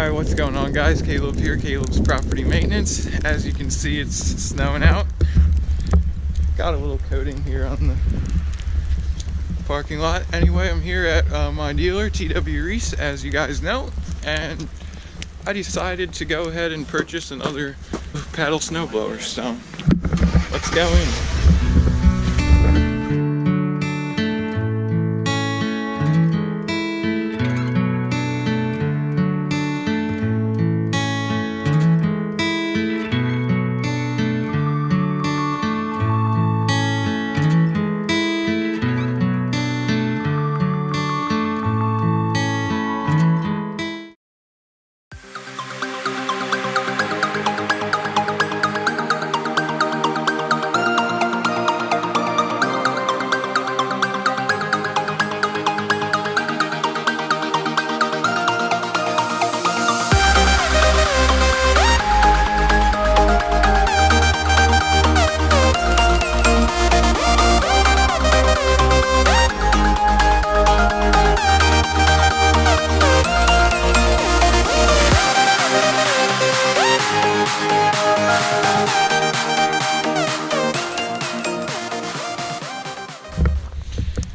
Alright, what's going on, guys? Caleb here, Caleb's Property Maintenance. As you can see, it's snowing out. Got a little coating here on the parking lot. Anyway, I'm here at my dealer, TW Reese, as you guys know, and I decided to go ahead and purchase another paddle snowblower, so let's go in.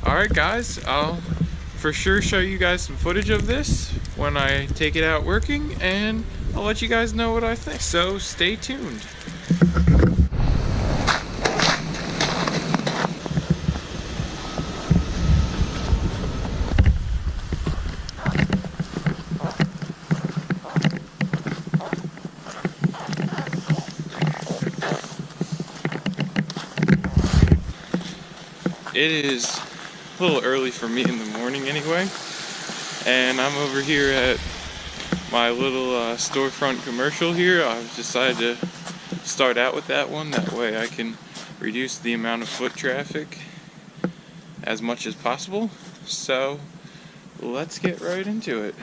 Alright guys, I'll for sure show you guys some footage of this when I take it out working, and I'll let you guys know what I think, so stay tuned. It is a little early for me in the morning anyway, and I'm over here at my little storefront commercial here. I've decided to start out with that one, that way I can reduce the amount of foot traffic as much as possible. So let's get right into it.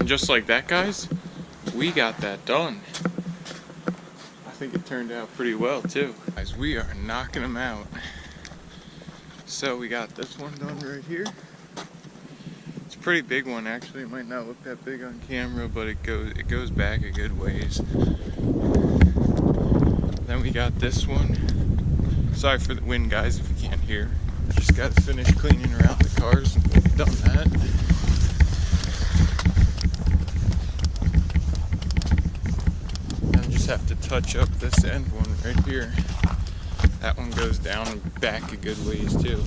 And just like that, guys, we got that done. I think it turned out pretty well too. Guys, we are knocking them out. So we got this one done right here. It's a pretty big one actually. It might not look that big on camera, but it goes back a good ways. Then we got this one. Sorry for the wind, guys, if you can't hear. Just got to finish cleaning around the cars and done that. Have to touch up this end one right here. That one goes down and back a good ways too.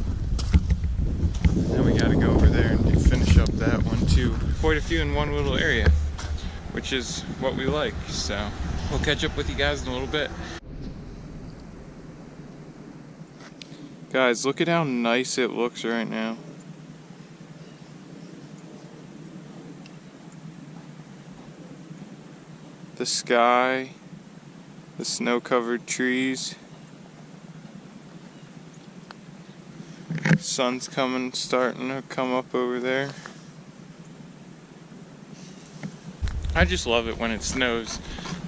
Now we gotta go over there and finish up that one too. Quite a few in one little area, which is what we like. So we'll catch up with you guys in a little bit. Guys, look at how nice it looks right now. The sky, the snow-covered trees, sun's starting to come up over there. I just love it when it snows.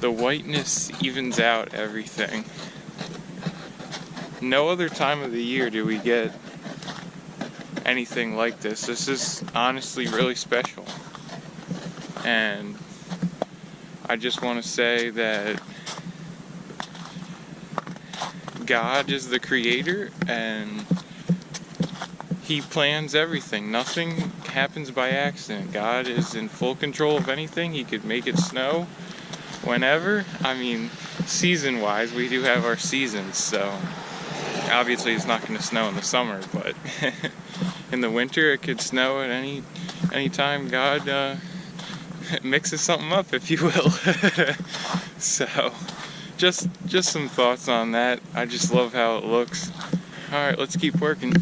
The whiteness evens out everything. No other time of the year do we get anything like this. This is honestly really special. And I just want to say that God is the creator and He plans everything. Nothing happens by accident. God is in full control of anything. He could make it snow whenever. I mean, season-wise, we do have our seasons, so obviously it's not going to snow in the summer, but in the winter it could snow at any time God mixes something up, if you will. So just some thoughts on that. I just love how it looks. Alright, let's keep working.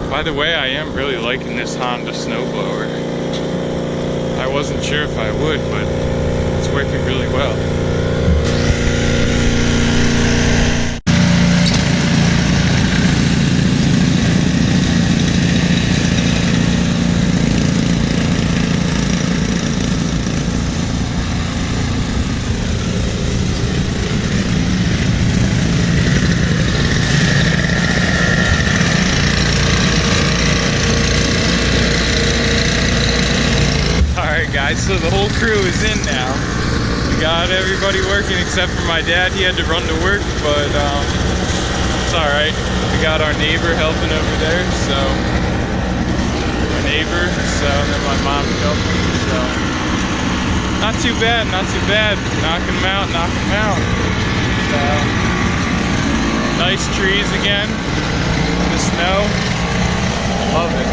By the way, I am really liking this Honda snowblower. I wasn't sure if I would, but it's working really well. So the whole crew is in now. We got everybody working except for my dad. He had to run to work, but it's alright. We got our neighbor helping over there, so my neighbor, and then my mom helping, so not too bad, not too bad. Knocking them out, knocking them out. So, nice trees again. The snow. Love it.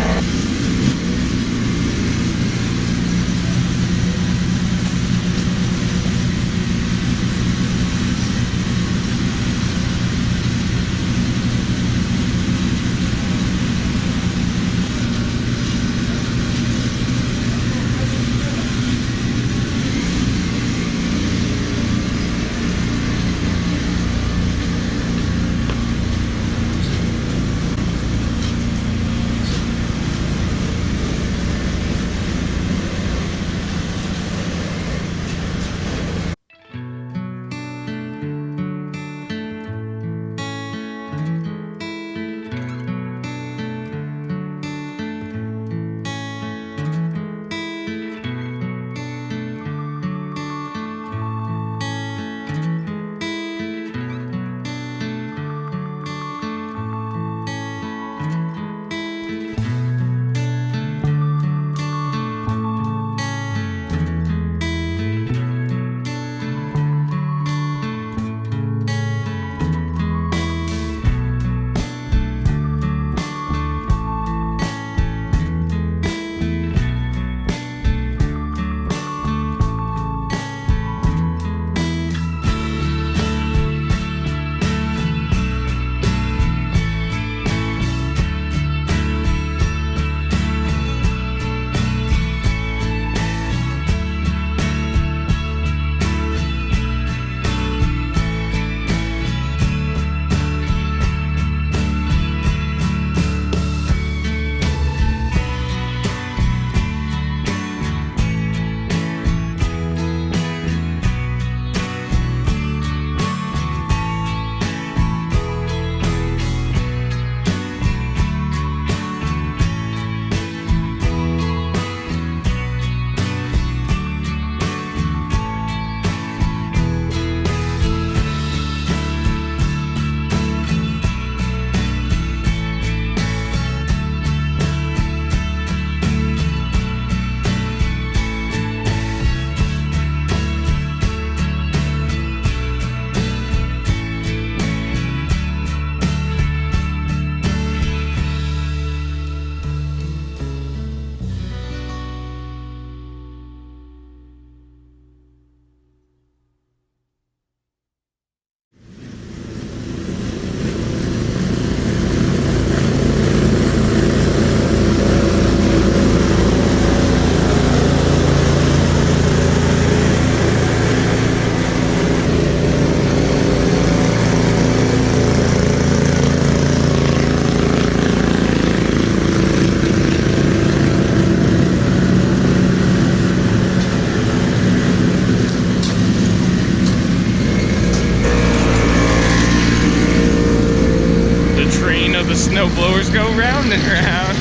the snow blowers go round and round.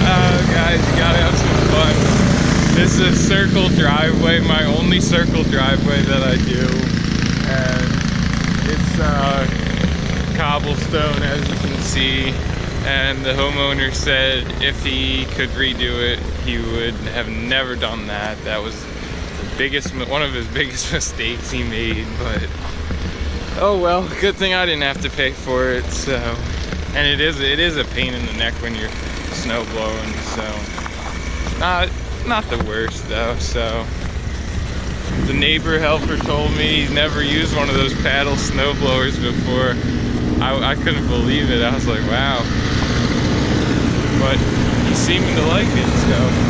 Oh, guys, you gotta have some fun. This is a circle driveway, my only circle driveway that I do. And it's cobblestone, as you can see. And the homeowner said if he could redo it, he would have never done that. That was one of his biggest mistakes he made, but oh well, good thing I didn't have to pay for it. So, and it is a pain in the neck when you're snow blowing, so not the worst though. So the neighbor helper told me he's never used one of those paddle snow blowers before. I couldn't believe it. I was like, wow. But he seemed to like it, so.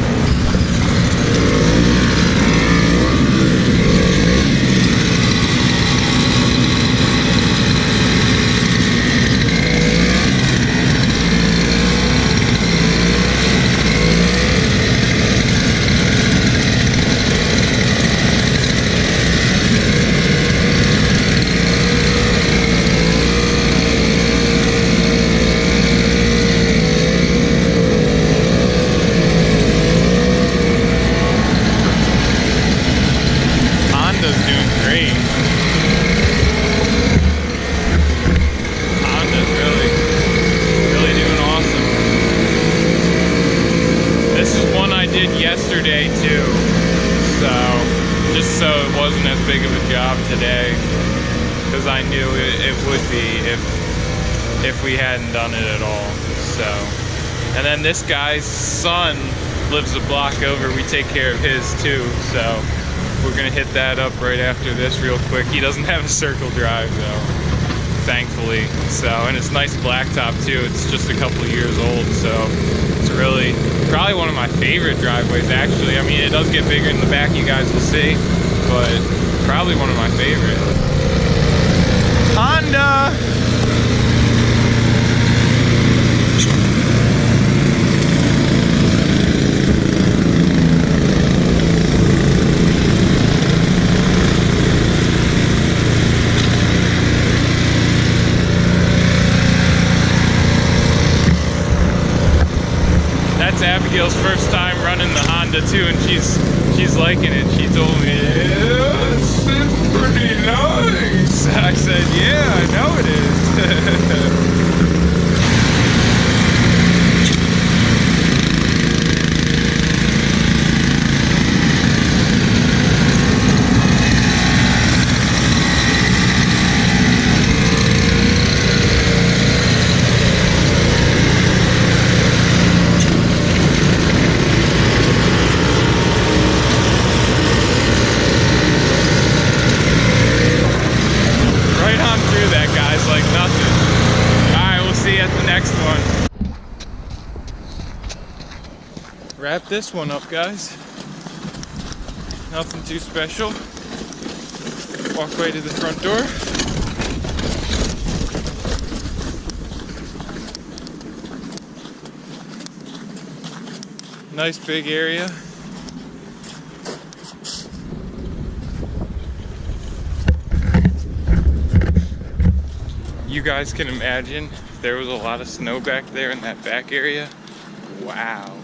Yesterday too, so just so it wasn't as big of a job today, because I knew it would be if we hadn't done it at all. So, and then this guy's son lives a block over. We take care of his too, so we're gonna hit that up right after this real quick. He doesn't have a circle drive though, thankfully. So, and it's nice blacktop too. It's just a couple years old, so it's really probably one of my favorite driveways actually. I mean, it does get bigger in the back, you guys will see, but probably one of my favorite. Honda! That's Abigail's first time running the Honda too, and she's liking it. She told me, it's pretty nice. I said, yeah, I know it is. Like nothing. Alright, we'll see you at the next one. Wrap this one up, guys. Nothing too special. Walkway to the front door. Nice big area. You guys can imagine if there was a lot of snow back there in that back area. Wow,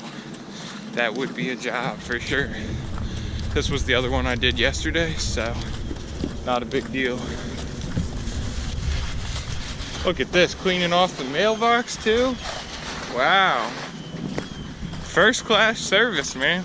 that would be a job for sure. This was the other one I did yesterday, so not a big deal. Look at this, cleaning off the mailbox too. Wow, first class service, man.